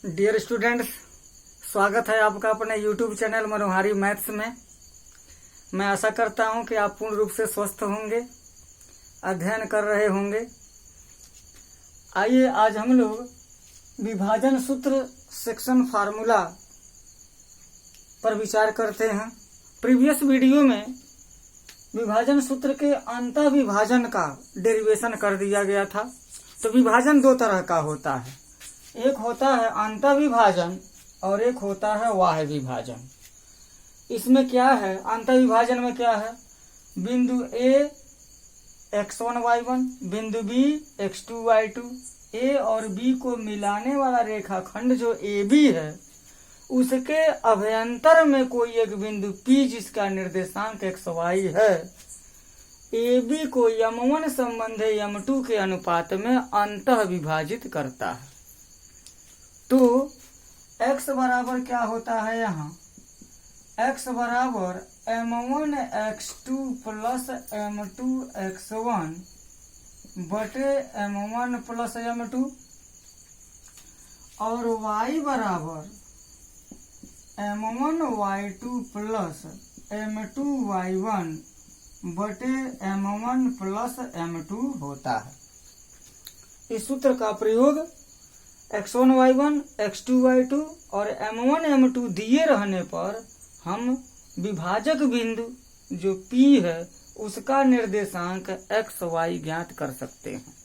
Dear students, स्वागत है आपका अपने YouTube चैनल मनोहारी मैथ्स में। मैं आशा करता हूं कि आप पूर्ण रूप से स्वस्थ होंगे, अध्ययन कर रहे होंगे। आइए आज हम लोग विभाजन सूत्र सेक्शन फार्मूला पर विचार करते हैं। प्रीवियस वीडियो में विभाजन सूत्र के अंतः विभाजन का डेरिवेशन कर दिया गया था। तो विभाजन दो तरह का होता है, एक होता है अंतः विभाजन और एक होता है बाह्य विभाजन। इसमें क्या है, अंतः विभाजन में क्या है, बिंदु A x1 y1, बिंदु B x2 y2, A और B को मिलाने वाला रेखाखंड जो AB है उसके अभ्यंतर में कोई एक बिंदु P जिसका निर्देशांक xy है, AB को m1 संबंधी m2 के अनुपात में अंतः विभाजित करता है। तो x बराबर क्या होता है, यहाँ x बराबर m1 x2 plus m2 x1 बटे m1 प्लस m2 और y बराबर m1 y2 plus m2 y1 बटे m1 प्लस m2 होता है। इस सूत्र का प्रयोग x1 y1, x2 y2 और m1 m2 दिए रहने पर हम विभाजक बिंदु जो P है उसका निर्देशांक x y ज्ञात कर सकते हैं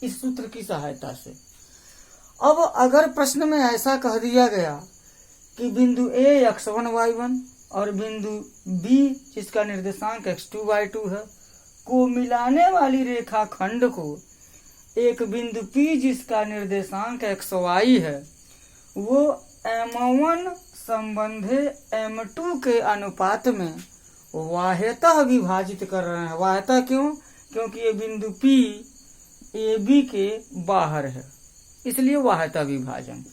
इस सूत्र की सहायता से। अब अगर प्रश्न में ऐसा कह दिया गया कि बिंदु A x1 y1 और बिंदु B जिसका निर्देशांक x2 y2 है को मिलाने वाली रेखा खंड को एक बिंदु P जिसका निर्देशांक xy है वो m1 संबंधी m2 के अनुपात में बाह्यतः विभाजित कर रहे हैं। बाह्यतः क्यों? क्योंकि ये बिंदु P AB के बाहर है, इसलिए बाह्यतः विभाजन।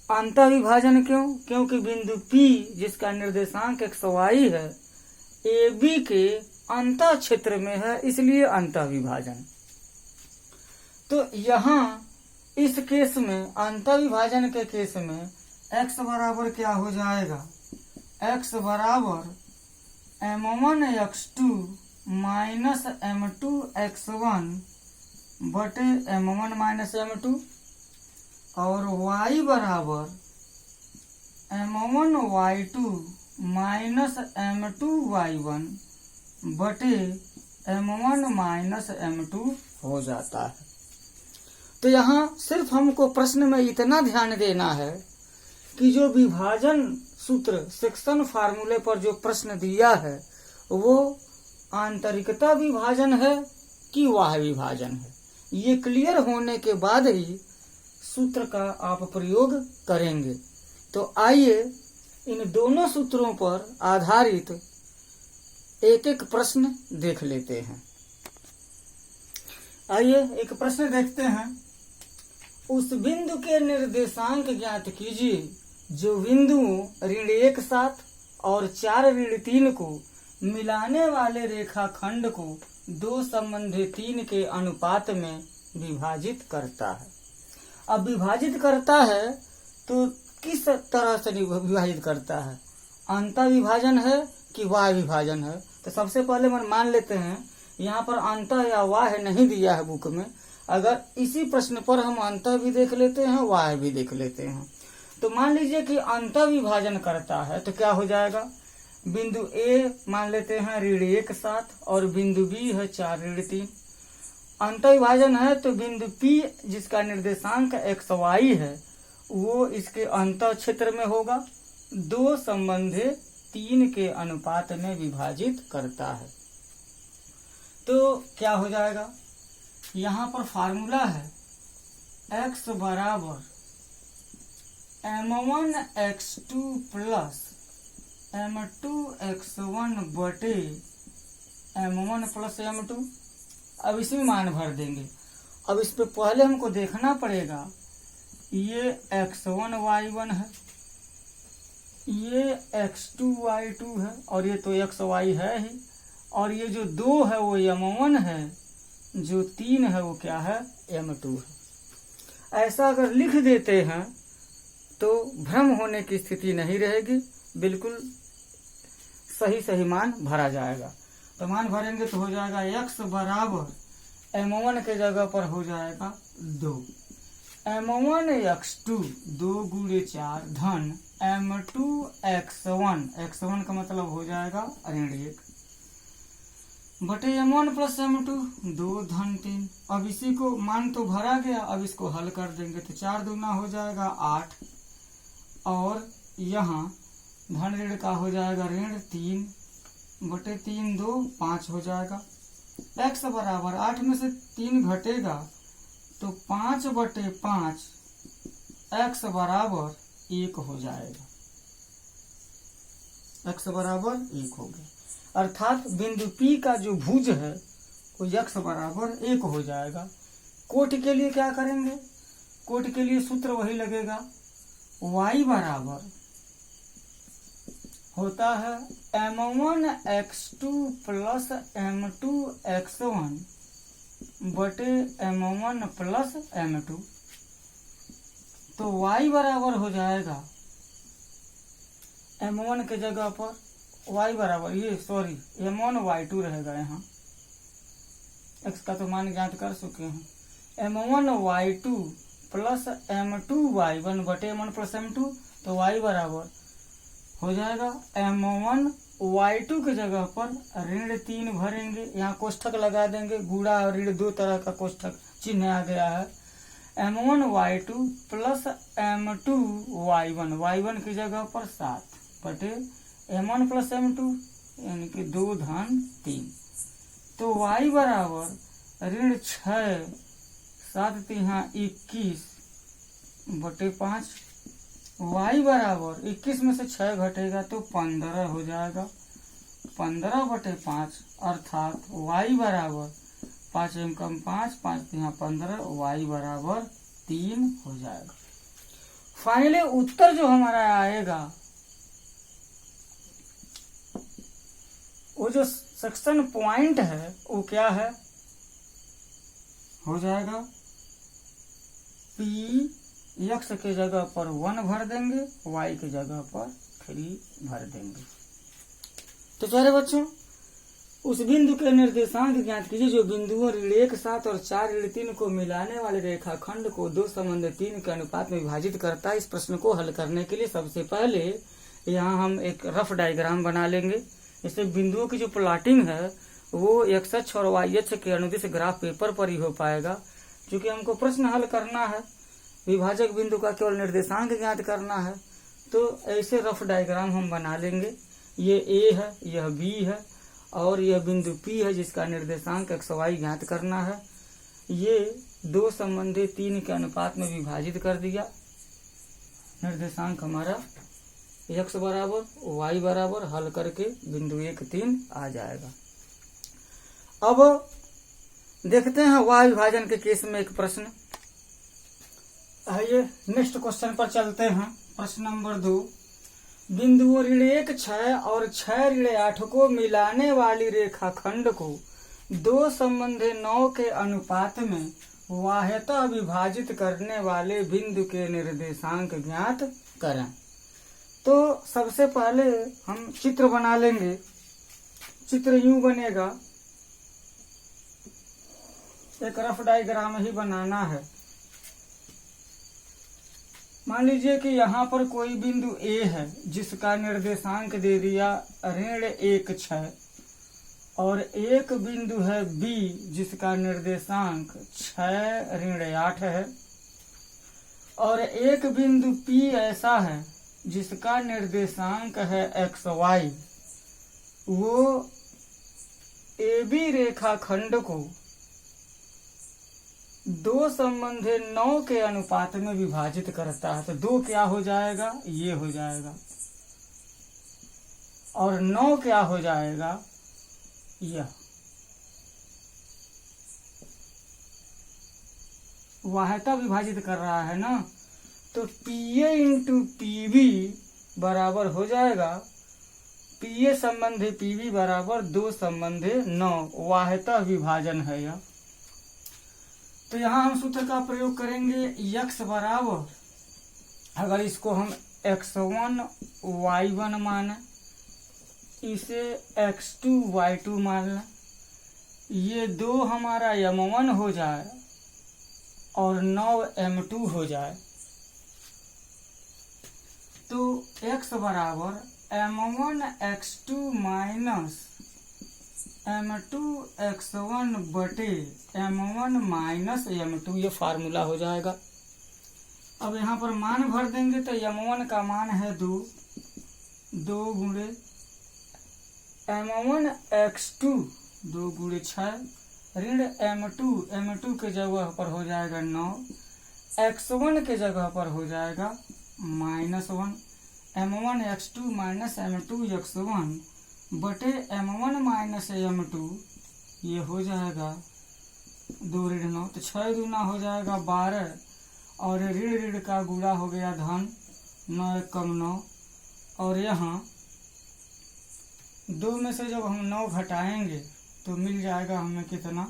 अंतः विभाजन क्यों? क्योंकि बिंदु P जिसका निर्देशांक xy है AB के अंतः क्षेत्र में है, इसलिए अंतः विभाजन। तो यहाँ इस केस में अंतः विभाजन के केस में x बराबर क्या हो जाएगा, x बराबर m1 x2 minus m2 x1 बटे m1 माइनस m2 और y बराबर m1 y2 minus m2 y1 बटे m1 माइनस m2 हो जाता है। तो यहाँ सिर्फ हमको प्रश्न में इतना ध्यान देना है कि जो विभाजन सूत्र सेक्शन फार्मूले पर जो प्रश्न दिया है वो आंतरिकता विभाजन है कि बाह्य विभाजन है, ये क्लियर होने के बाद ही सूत्र का आप प्रयोग करेंगे। तो आइए इन दोनों सूत्रों पर आधारित एक एक प्रश्न देख लेते हैं। आइए एक प्रश्न देखते हैं। उस बिंदु के निर्देशांक ज्ञात कीजिए जो बिंदुओं ऋण 1 7 और 4 ऋण 3 को मिलाने वाले रेखाखंड को 2 संबंधी 3 के अनुपात में विभाजित करता है। अब विभाजित करता है तो किस तरह से विभाजित करता है, अंतः विभाजन है कि बाह्य विभाजन है? तो सबसे पहले हम मान लेते हैं यहाँ पर अंतः या बाह्य नहीं दिया है बुक में। अगर इसी प्रश्न पर हम अंतः भी देख लेते हैं, बाह्य भी देख लेते हैं। तो मान लीजिए कि अंतः विभाजन करता है तो क्या हो जाएगा, बिंदु A मान लेते हैं ऋण 1 7 और बिंदु B है 4 ऋण 3। अंतः विभाजन है तो बिंदु P जिसका निर्देशांक xy है वो इसके अंतः क्षेत्र में होगा, 2 संबंधी 3 के अनुपात में विभाजित करता है। तो क्या हो जाएगा, यहाँ पर फार्मूला है x बराबर m1 x2 plus m2 x1 बटे m1 प्लस m2। अब इसमें मान भर देंगे। अब इस पे पहले हमको देखना पड़ेगा, ये x1 y1 है, ये x2 y2 है और ये तो xy है ही, और ये जो 2 है वो m1 है, जो 3 है वो क्या है, m2 है। ऐसा अगर लिख देते हैं तो भ्रम होने की स्थिति नहीं रहेगी, बिल्कुल सही सही मान भरा जाएगा। तो मान भरेंगे तो हो जाएगा x बराबर m1 के जगह पर हो जाएगा 2, m1 x2 2 गुणे 4 धन m2 x1, x1 का मतलब हो जाएगा ऋण 1 बटे m1 प्लस m2 2 धन 3। अब इसी को मान तो भरा गया, अब इसको हल कर देंगे तो 4 दूना हो जाएगा 8 और यहाँ धन ऋण का हो जाएगा ऋण 3 बटे 3 2 5 हो जाएगा। x बराबर 8 में से 3 घटेगा तो 5 बटे 5 x बराबर 1 हो जाएगा, x बराबर 1 हो गया। अर्थात बिंदु P का जो भुज है वो x बराबर 1 हो जाएगा। कोटि के लिए क्या करेंगे? कोटि के लिए सूत्र वही लगेगा, y बराबर होता है m1 x2 plus m2 x1 बटे m1 प्लस m2। तो y बराबर हो जाएगा m1 के जगह पर y बराबर m1 y2 रहेगा। यहाँ x का तो मान ज्ञात कर चुके हैं। m1 y2 plus m2 y1 बटे m1 प्लस m2, तो y बराबर हो जाएगा m1 y2 के जगह पर ऋण 3 भरेंगे, यहाँ कोष्ठक लगा देंगे, गुणा और ऋण दो तरह का कोष्ठक चिन्ह आ गया है। m1 y2 plus m2 y1, y1 की जगह पर 7 बटे m1 प्लस m2 यानी कि 2 धन 3। तो y बराबर ऋण 6 7 3 21 बटे 5, y बराबर 21 में से 6 घटेगा तो 15 हो जाएगा, 15 बटे 5 अर्थात y बराबर 5 m कम 5 5 3 15, y बराबर 3 हो जाएगा। फाइनली उत्तर जो हमारा आएगा वो जो सेक्शन पॉइंट है वो क्या है? हो जाएगा P x के जगह पर 1 भर देंगे, y के जगह पर 3 भर देंगे। तो प्यारे बच्चों, उस बिंदु के निर्देशांक ज्ञात कीजिए जो बिंदुओं ऋण 1 7 और 4 ऋण 3 को मिलाने वाले रेखाखंड को 2 संबंध 3 के अनुपात में विभाजित करता है। इस प्रश्न को हल करने के लिए सबसे पहले यहाँ हम एक रफ डायग्राम बना लेंगे। इससे बिंदुओं की जो प्लॉटिंग है वो x अक्ष और y अक्ष के अनुदिश ग्राफ पेपर पर ही हो पाएगा। क्योंकि हमको प्रश्न हल करना है, विभाजक बिंदु का केवल निर्देशांक ज्ञात करना है, तो ऐसे रफ डायग्राम हम बना लेंगे। ये A है, यह B है और यह बिंदु P है जिसका निर्देशांक x y ज्ञात करना है। ये 2 संबंधी 3 के अनुपात में विभाजित कर दिया। निर्देशांक हमारा x बराबर y बराबर हल करके बिंदु 1 3 आ जाएगा। अब देखते हैं y विभाजन के केस में एक प्रश्न। आइए नेक्स्ट क्वेश्चन पर चलते हैं। प्रश्न नंबर 2, बिंदुओं ऋण 1 6 और 6 ऋण 8 को मिलाने वाली रेखाखंड को 2 संबंधी 9 के अनुपात में बाह्यतः विभाजित करने वाले बिंदु के निर्देशांक ज्ञात करें। तो सबसे पहले हम चित्र बना लेंगे। चित्र यूं बनेगा, एक रफ डायग्राम ही बनाना है। मान लीजिए कि यहाँ पर कोई बिंदु A है जिसका निर्देशांक दे दिया ऋण 1 6 और एक बिंदु है B जिसका निर्देशांक 6 ऋण 8 है और एक बिंदु P ऐसा है जिसका निर्देशांक है x y। वो AB रेखाखंड को 2 संबंधी 9 के अनुपात में विभाजित करता है। तो 2 क्या हो जाएगा? ये हो जाएगा और 9 क्या हो जाएगा? यह। बाह्यतः विभाजित कर रहा है ना, तो PA इंटू PB बराबर हो जाएगा PA संबंधी PB बराबर 2 संबंधी 9। बाह्यतः विभाजन है यह। तो यहाँ हम सूत्र का प्रयोग करेंगे, x बराबर अगर इसको हम x1 y1 माने, इसे x2 y2 मान लें, ये 2 हमारा m1 हो जाए और 9 m2 हो जाए, तो x बराबर m1 x2 minus m2 x1 बटे m1 माइनस m2, ये फार्मूला हो जाएगा। अब यहाँ पर मान भर देंगे तो m1 का मान है 2 गुणे m1 x2 2 गुणे 6 ऋण m2 के जगह पर हो जाएगा 9, x1 के जगह पर हो जाएगा -1, m1 x2 minus m2 x1 बटे m1 माइनस m2, ये हो जाएगा 2 ऋण 9, तो 6 दूना हो जाएगा 12, और ऋण का गुणा हो गया धन, 9 कम 9, और यहाँ 2 में से जब हम 9 घटाएंगे तो मिल जाएगा हमें कितना,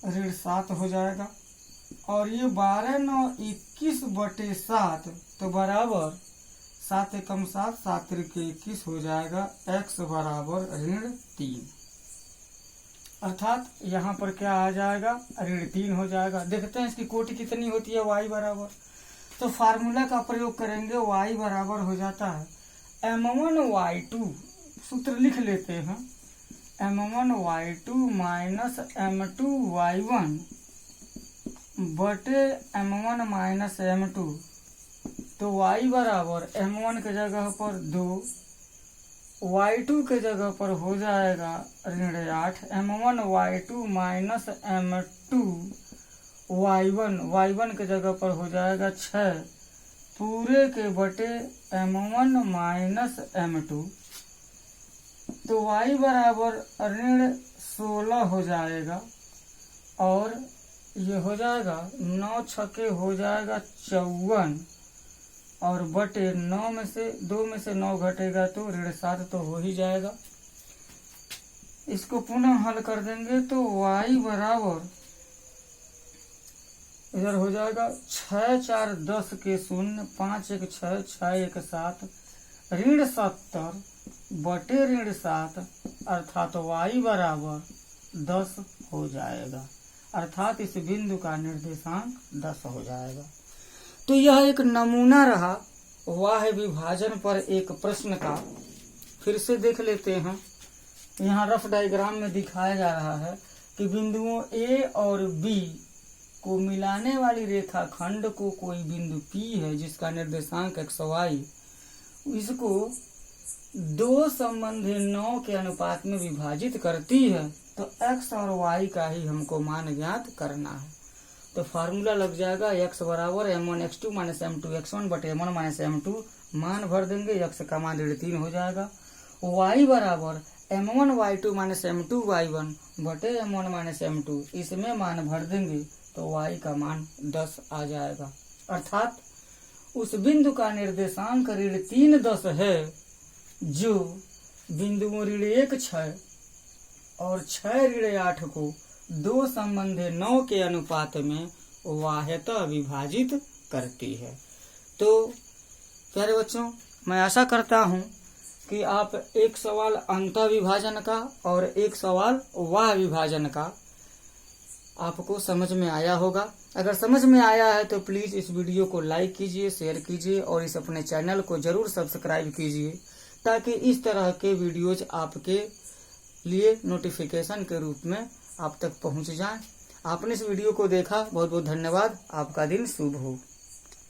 ऋण 7 हो जाएगा, और ये 12 9 21 बटे 7, तो बराबर 7 कम 7 7 के 21 हो जाएगा, x बराबर ऋण 3, अर्थात यहाँ पर क्या आ जाएगा, ऋण 3 हो जाएगा। देखते हैं इसकी कोटि कितनी होती है, y बराबर, तो फार्मूला का प्रयोग करेंगे, y बराबर हो जाता है m1 y2, सूत्र लिख लेते हैं, m1 y2 minus m2 y1 बटे m1 माइनस m2, तो y बराबर m1 के जगह पर 2, y2 के जगह पर हो जाएगा ऋण 8, m1 y2 minus m2 y1 के जगह पर हो जाएगा 6 पूरे के बटे m1 माइनस m2, तो y बराबर ऋण 16 हो जाएगा, और ये हो जाएगा 9 छके हो जाएगा 54, और बटे 9 में से 2 में से 9 घटेगा तो ऋण 7 तो हो ही जाएगा। इसको पुनः हल कर देंगे तो y बराबर इधर हो जाएगा 6 4 10 के 0, 5 1 6 6 1 7 ऋण 70 बटे ऋण 7, अर्थात y बराबर 10 हो जाएगा, अर्थात इस बिंदु का निर्देशांक 10 हो जाएगा। तो यह एक नमूना रहा वाह्य विभाजन पर एक प्रश्न का। फिर से देख लेते हैं, यहाँ रफ डायग्राम में दिखाया जा रहा है कि बिंदुओं A और B को मिलाने वाली रेखा खंड को कोई बिंदु P है जिसका निर्देशांक xy, इसको 2 संबंधी 9 के अनुपात में विभाजित करती है, तो x और y का ही हमको मान ज्ञात करना है। तो फार्मूला लग जाएगा x बराबर m1 x2 minus m2 x1 बटे m1 माइनस m2, मान भर देंगे, x का मान ऋण 3 हो जाएगा, y बराबर m1 y2 minus m2 y1 बटे m1 माइनस m2, इसमें मान भर देंगे तो y का मान 10 आ जाएगा, अर्थात उस बिंदु का निर्देशांक ऋण 3 10 है जो बिंदुओं ऋण 1 6 और 6 ऋण 8 को 2 संबंधी 9 के अनुपात में वाह्यतः विभाजित करती है। तो प्यारे बच्चों, मैं आशा करता हूँ कि आप एक सवाल अंतः विभाजन का और एक सवाल वाह्य विभाजन का आपको समझ में आया होगा। अगर समझ में आया है तो प्लीज इस वीडियो को लाइक कीजिए, शेयर कीजिए और इस अपने चैनल को जरूर सब्सक्राइब कीजिए, ताकि इस तरह के वीडियोज आपके लिए नोटिफिकेशन के रूप में आप तक पहुंच जाएं। आपने इस वीडियो को देखा, बहुत बहुत धन्यवाद। आपका दिन शुभ हो।